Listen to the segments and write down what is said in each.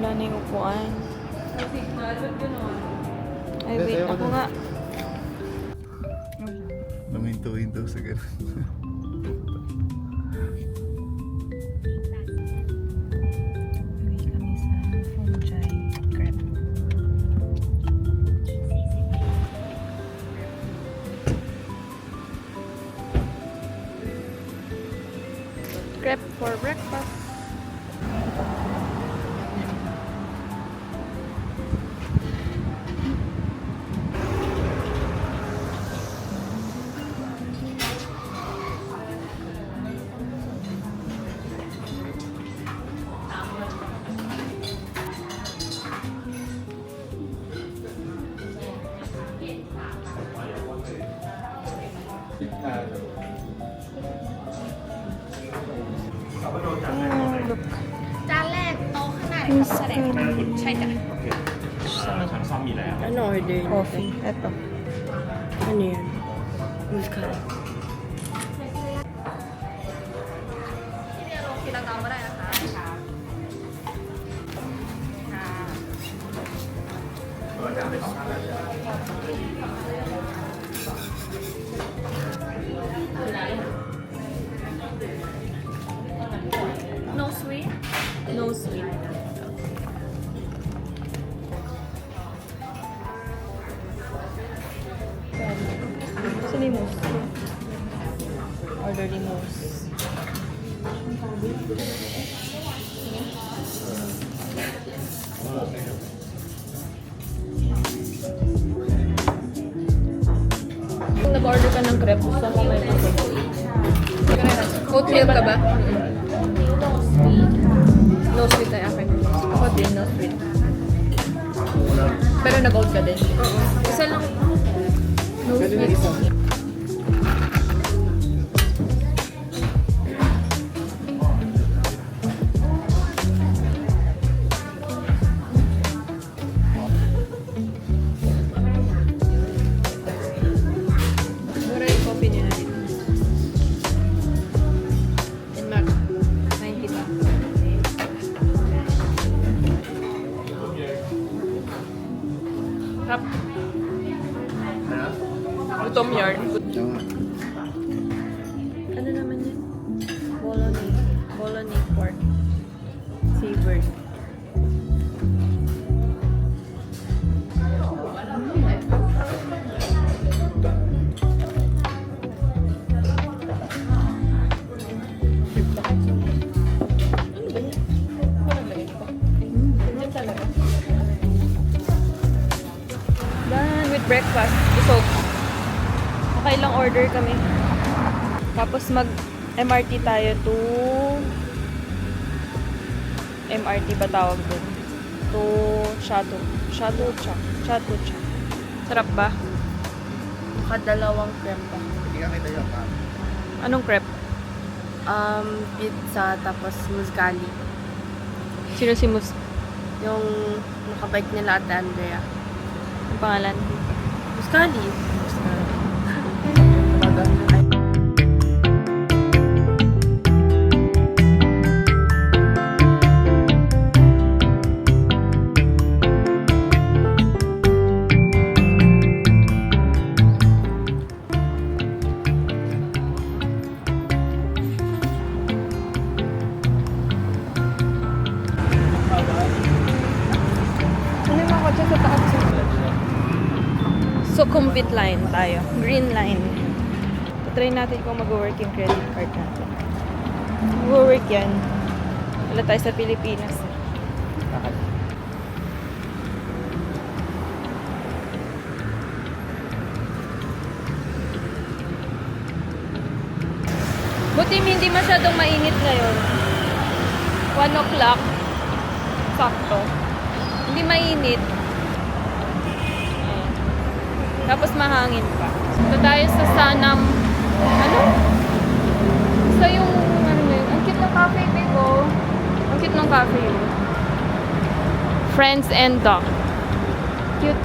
Wala na yung upuan. Ay, wait. Ako nga. Luminto-hinto sa ganun. Uwi kami sa Fungi Crepe. Crepe for breakfast. Look. จานแรกโต๊ะข้างหน้าเนี่ยเขาแสดงใช่จ้ะ Ano order? Coffee. Eto. Ano yan? Muscal. ที่เนี่ยลงทีละกรัมก็ได้นะคะค่ะ No sweet No sweet. Saan yung mousse? Order yung mousse. Kung nag-order ka ng crepe, gusto mo may puso. Oatmeal ka ba? No sweet ay akin. Ako din, no sweet. Pero nag-oat ka din? Oo. Isa lang. No sweet. Mura yung coffee niya na dito. In Mac, 90 pa. Hap. Gutom yarn. Ano naman yan? Bolognese pork. Savory. Done with breakfast. Busog. Nakailang order kami. Tapos mag-MRT tayo to... MRT ba tawag dun? To Chateau Cha. Sarap ba? Nakadalawang crepe pa. Anong crepe? Pizza tapos muscali. Sino si Mus? Yung nakabike nila Ate Andrea. Ang pangalan? Muscali. Ano yung mga kotse sa taas? Sukhumvit line tayo. Green line. Try natin kung mag-work yung credit card natin. Mag-work yan. Wala tayo sa Pilipinas. Buti hindi masyadong mainit ngayon. 1 o'clock. Sakto. Hindi mainit. Ayan. Tapos mahangin pa. Ito tayo sa Sanam. Ano? Sa yung, ano yun? Ang cute ng cafe, Bego. Ang cute ng cafe yun. Friends and Dog. Cute.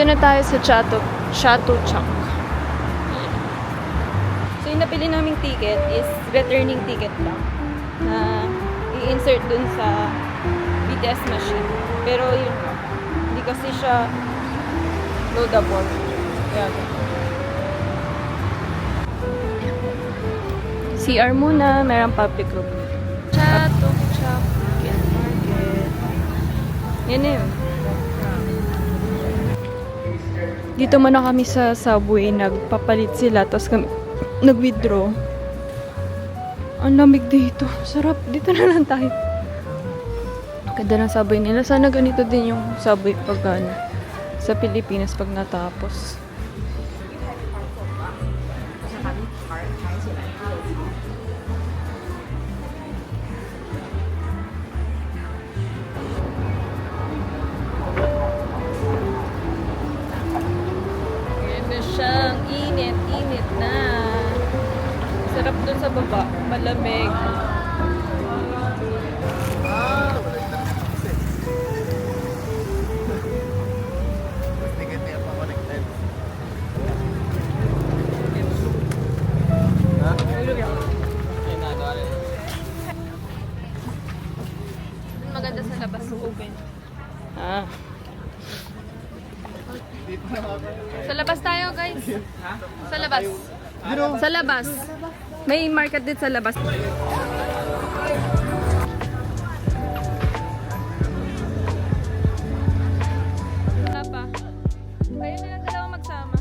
Dito na tayo sa Chato Chunk. So, yung napili naming ticket is returning ticket lang na i-insert dun sa BTS machine. Pero yun, hindi kasi siya loadable. Kaya CR muna, merang public room. Chato Chunk Market. Yan na yun. Dito muna kami sa subway, nagpapalit sila, tapos kami nag-withdraw. Ang lamig dito. Sarap. Dito na lang tayo. Ganda ng subway nila. Sana ganito din yung subway pag sa Pilipinas pag natapos. Ganda siyang init na. Sarap dun sa baba. Malamig. Mas ticket niya pa connected. Maganda sa labas. Open. Ah. Sa labas tayo, guys. Sa labas. Sa labas. May market din sa labas. Wala pa. Kayo na lang dalawa magsama.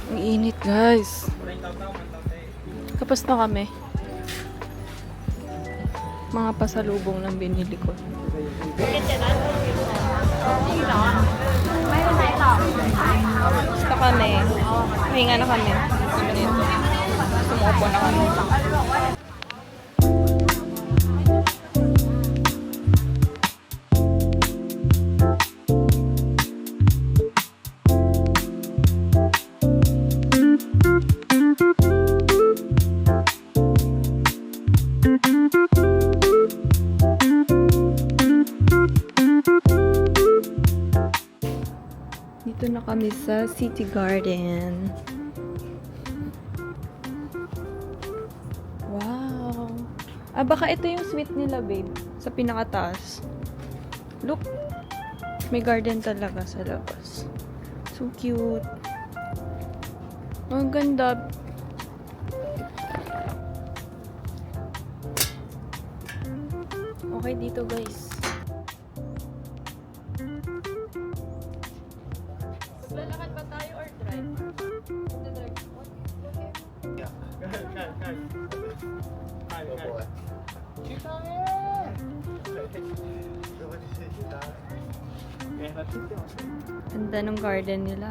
Ang init, guys. Kapos na kami. Mga pasalubong lang binili ko. Basta kami. Hinga na kami. Sumupo na kami. Dito na kami sa City Garden. Wow! Ah, baka ito yung suite nila, babe. Sa pinakataas. Look! May garden talaga sa labas. So cute. Ang ganda. Okay dito, guys. Lalakad ba tayo or drive? Ganda ng garden nila.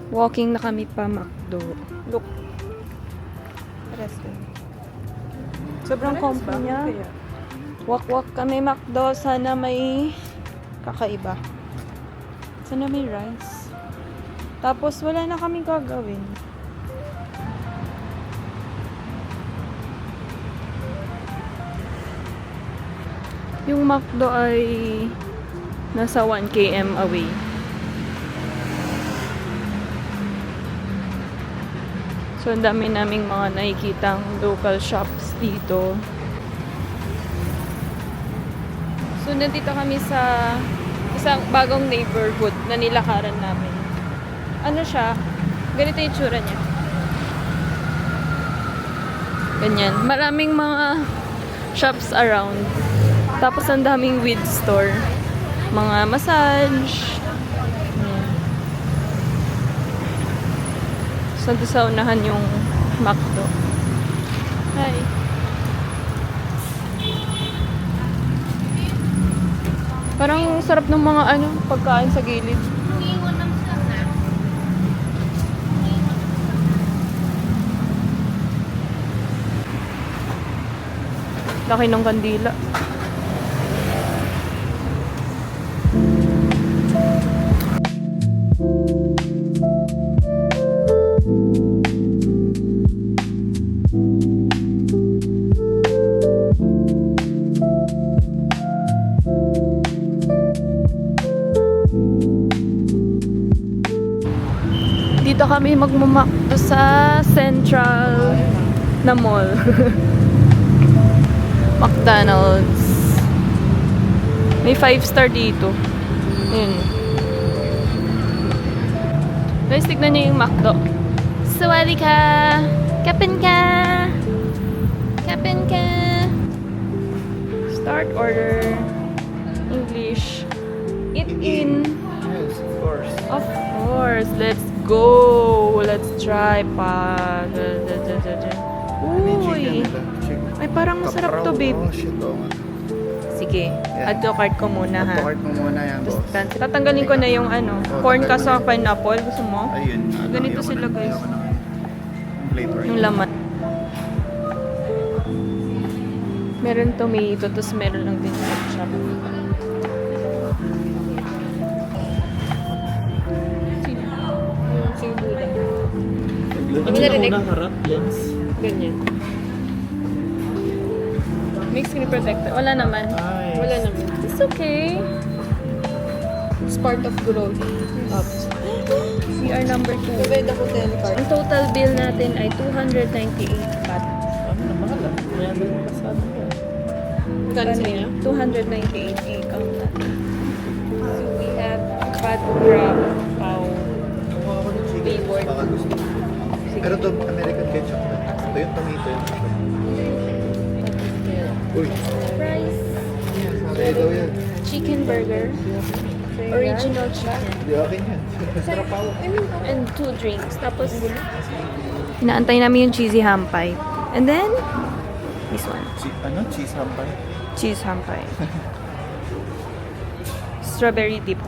Walking na kami pa McDo. Look. Restaurant. Sobrang comfy niya. Walk-walk kami McDo. Sana may kakaiba. Sana may rice. Tapos wala na kami gagawin. Yung McDo ay nasa 1 km away. So, ang dami naming mga nakikitang local shops dito. So, nandito kami sa isang bagong neighborhood na nilakaran namin. Ano siya? Ganito yung tsura niya. Ganyan. Maraming mga shops around. Tapos, ang daming weed store. Mga massage. Ayan. So, doon sa unahan yung McDo. Hi. Parang sarap ng mga pagkain sa gilid. Laki ng kandila. Dito kami magmamakdo sa Central na mall. McDonald's. May 5-star dito. Ayun. Guys, tignan niyo yung McDo. Sawali ka! Kapin ka! Kapin ka! Start order. English. Eat in. Yes, of course. Of course. Let's go. Let's try pa. Uy. Ay, parang masarap to, babe. Oh, shit, oh. Sige. Yeah. Add to cart ko muna, ha? Add to cart mo muna yan, Tapos, boss. tatanggalin ko na yung corn tanggalin kasama mo. pineapple. Gusto mo? Ayun. Ganito sila, guys. Yung flavor. Yung laman. Meron tomato, tapos meron lang din ketchup. Yung Buddha. Ano narinig? harap, lens? Ganyan. Mix screen protector. Wala naman. Nice. Wala naman. It's okay. It's part of growth. Oops. CR number 2. Pwede hotel card. Ang total bill natin ay 298 baht. Ano na, mahal ah. May ano yung pasado ko. Magkano sa inyo? 298 i-count natin. So we have pat crab, pao. Flavored. Baka gusto. Pero ito, American ketchup na. Ito yung tomato yun. Uy. Fries. Sa'yo daw yan. Chicken burger. Original chicken. Hindi akin yan. Sarap ako. And 2 drinks. Tapos, inaantay namin yung cheesy ham pie. And then, this one. Cheese hampay? Cheese ham pie. Strawberry dip.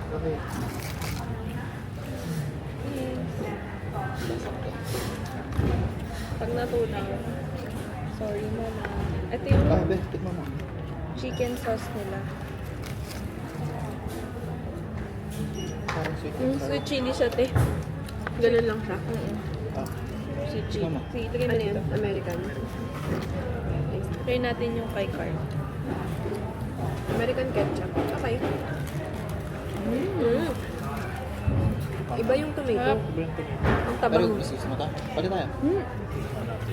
Okay. Pag natunaw, sorry mama. Ito yung Tikman mo. chicken sauce nila. Parang sweet. Yung sweet chili siya, te. Ganun lang siya. Ah, Sweet chili. Mama. Sige, lagay mo Ano yan? dito. American. Try natin yung kay card. American ketchup. Okay. Iba yung tomato. Ang tabang. Pero gusto mo ito? Pali tayo.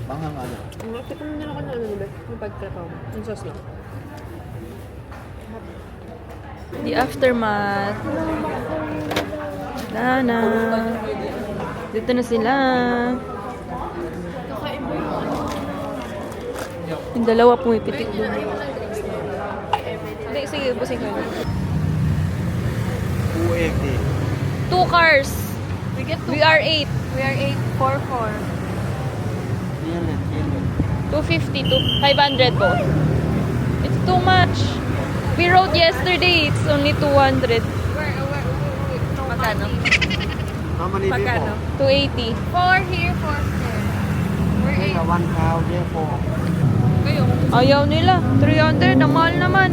Manghang ano. Tikman mo na ako ng ano nila. Yung pagtrapaw. Yung sauce lang. The aftermath. Dana. Dito na sila. Yung dalawa pumipitik doon. Hindi, sige, busing ko. Ueg eh. 2 cars. We are 8. We are 8. 4. Yan yan. 250 to 500 both. It's too much. We rode yesterday. It's only 200. Magkano? How many Magkano? 280. 4 here, 4 there. We're 8. One cow there for. Kayo. Ayaw nila. 300. Ang mahal naman.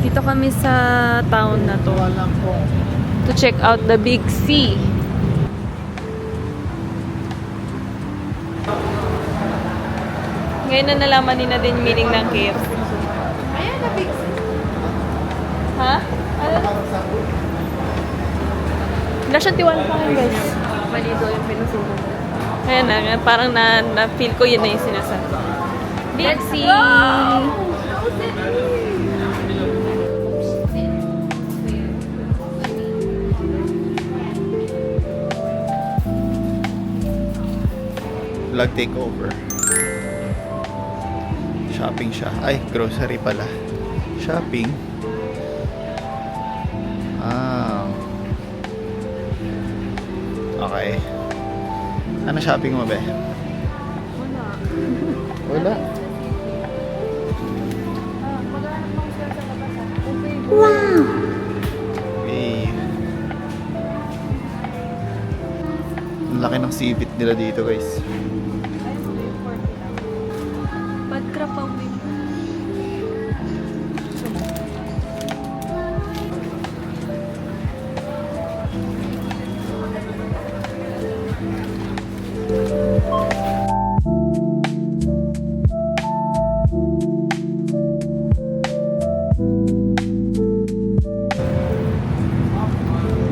Dito kami sa town na to. Walang po. To check out the Big C. Ngayon na nalaman ni na din meaning ng KFC. Ayan na, big. Ha? Ano? Wala siyang tiwan pa ngayon, guys. Malito yung pinusunan. Ayan na, parang na-feel ko yun na yung sinasabi. Big C! Vlog takeover. Shopping siya. Ay, grocery pala. Shopping. Ah. Okay. Ano shopping mo, be? Wala. Wow! Hey. Ang laki ng sipit nila dito, guys. Bad crap ang win.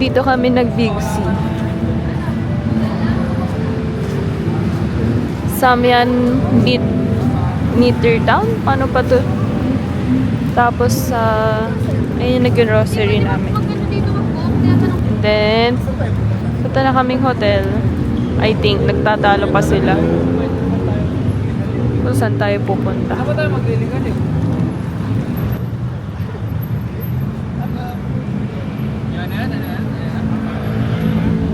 Dito kami nag-Big C. Samyan Meter Town? Paano pa to? Tapos ayun nag-grocery namin. And then, punta na kaming hotel. I think, nagtatalo pa sila. Kung saan tayo pupunta. Saan ba tayo magliligan eh?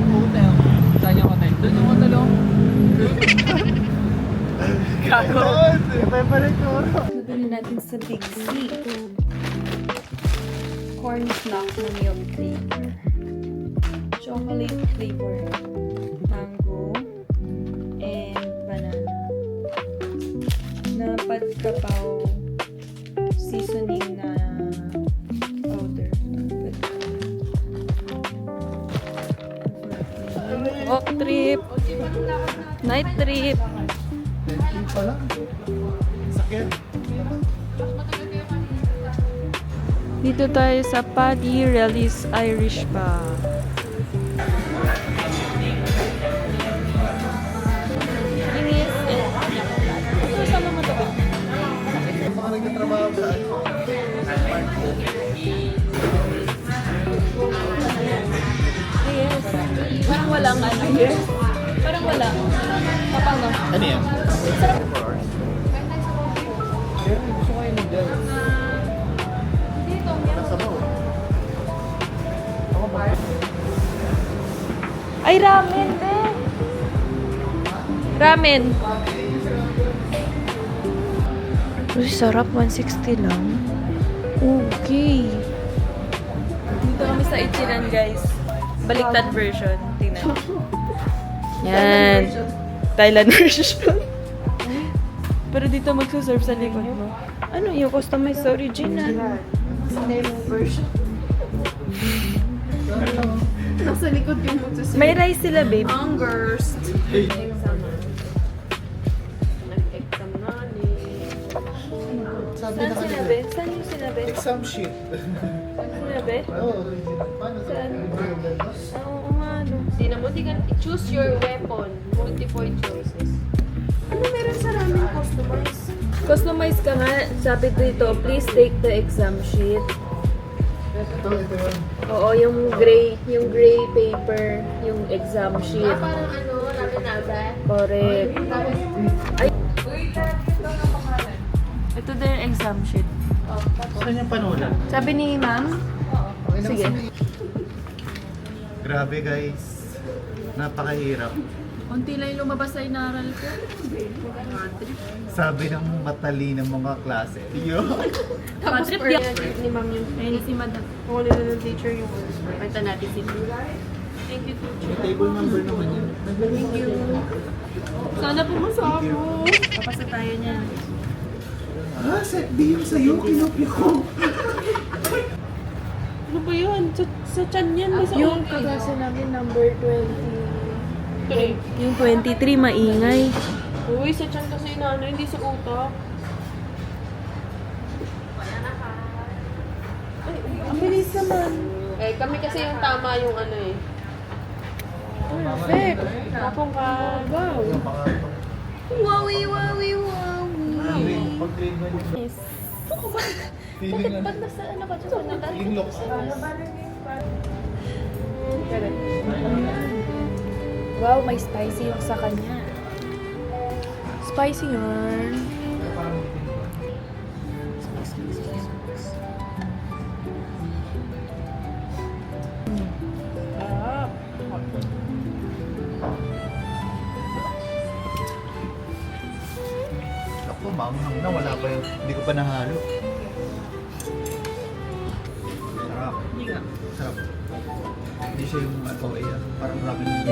Hotel. Saan yung hotel? Doon yung hotel oh. Gago. Balik ko. Bili natin sa Big C. Corn snack na milk flavor. Chocolate flavor. Mango. And banana. Na padkapaw seasoning na powder. Walk trip. Night trip. Yung pala. Sakyan. Dito tayo sa Paddy Relly's Irish Pub. Inis. Ito sama mo to ba? Mga nagtatrabaho saan? Yes. Parang walang ano. Yes. Parang wala. Kapang no? Ano yan? Sarap. Sir, gusto ko yung noodles. Nasabaw. Ako ba? Ay, ramen, be. Ramen. Uy, sarap. 160 lang. Okay. Dito kami sa Ichiran, guys. Baliktad version. Tingnan. Yan. Thailand version. Pero dito magsuserve sa likod mo. Ano yung customized sa original? Version. Nasa likod yung magsasabi. May rice sila, babe. Hungers. Sabi Saan na kanila. sinabi? Saan yung sinabi? Exam sheet. Sinabi? Oo, paano Saan? Oo nga, no. Tingnan mo, choose your weapon. Multiple choices. Ano meron sa ramen customize? Customize ka nga. Sabi dito, please take the exam sheet. Ito yun. Oo, yung gray paper, yung exam sheet. Parang ano, ramen naba. Correct. Ay. Ito din yung exam sheet. Saan yung panulat? Sabi ni ma'am, Okay na Sige. kasi. Grabe guys. Napakahirap. Unti lang yung lumabas sa inaral ko. Sabi ng matalinang mga klase. Yo. Tapos Trip per yan. ni ma'am yung si madam. Kung ano ng teacher yung kwenta natin si Thank you, teacher. May table number naman yun. Thank you. Sana pumasama mo. papasa tayo niyan. Ah, set B yung sa'yo. Kinopya ko. Ano ba yun? Sa chan yan. May sa Yung ulo. kaklase namin, number 20. Tuloy. Yung 23, maingay. Uy, sa chan kasi na ano, hindi sa utak. Ang bilis naman. Eh, kami kasi yung tama yung ano eh. Perfect. Tapong ka. Wow. Wowie, wowie, wowie. Pag-train mo yun. Yes. Feeling Ba't nasa ano ka dyan? Feeling looks. Wow, may spicy yung sa kanya. Spicy yarn. Sarap. Ako, maanghang na. Wala pa yun. Hindi ko pa nahalo. Sarap. Hindi nga. Sarap. Hindi siya yung OA. Parang ramen yung